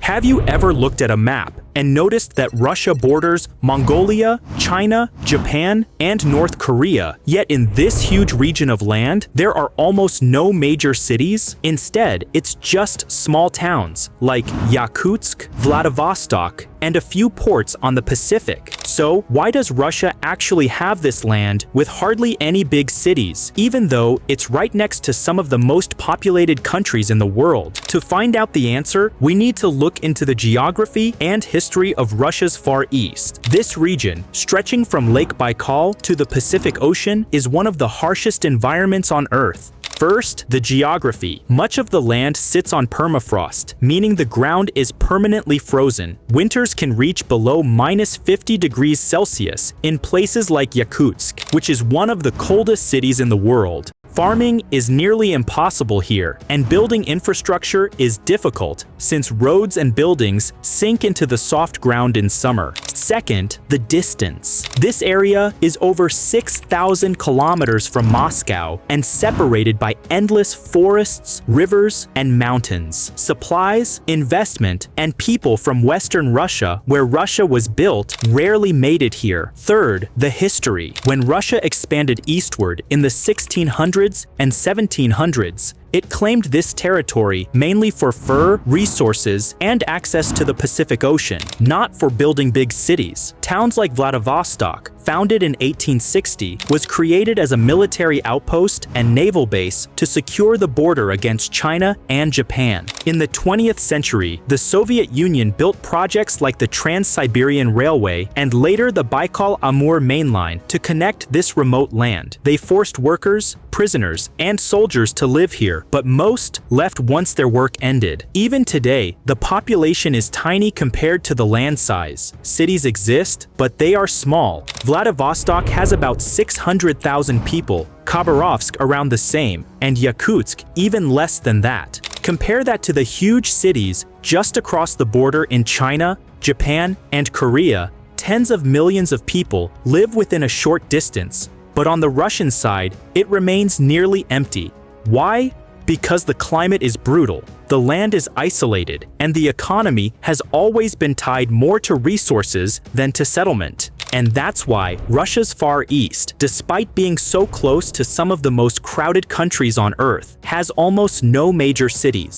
Have you ever looked at a map and noticed that Russia borders Mongolia, China, Japan, and North Korea? Yet in this huge region of land, there are almost no major cities. Instead, it's just small towns like Yakutsk, Vladivostok, and a few ports on the Pacific. So, why does Russia actually have this land with hardly any big cities, even though it's right next to some of the most populated countries in the world? To find out the answer, we need to look into the geography and history of Russia's Far East. This region, stretching from Lake Baikal to the Pacific Ocean, is one of the harshest environments on Earth. First, the geography. Much of the land sits on permafrost, meaning the ground is permanently frozen. Winters can reach below -50°C in places like Yakutsk, which is one of the coldest cities in the world. Farming is nearly impossible here, and building infrastructure is difficult since roads and buildings sink into the soft ground in summer. Second, the distance. This area is over 6,000 kilometers from Moscow and separated by endless forests, rivers, and mountains. Supplies, investment, and people from Western Russia, where Russia was built, rarely made it here. Third, the history. When Russia expanded eastward in the 1600s and 1700s, it claimed this territory mainly for fur, resources, and access to the Pacific Ocean, not for building big cities. Towns like Vladivostok, founded in 1860, was created as a military outpost and naval base to secure the border against China and Japan. In the 20th century, the Soviet Union built projects like the Trans-Siberian Railway and later the Baikal-Amur main line to connect this remote land. They forced workers, prisoners, and soldiers to live here, but most left once their work ended. Even today, the population is tiny compared to the land size. Cities exist, but they are small. Vladivostok has about 600,000 people, Khabarovsk around the same, and Yakutsk even less than that. Compare that to the huge cities just across the border in China, Japan, and Korea. Tens of millions of people live within a short distance, but on the Russian side, it remains nearly empty. Why? Because the climate is brutal, the land is isolated, and the economy has always been tied more to resources than to settlement. And that's why Russia's Far East, despite being so close to some of the most crowded countries on Earth, has almost no major cities.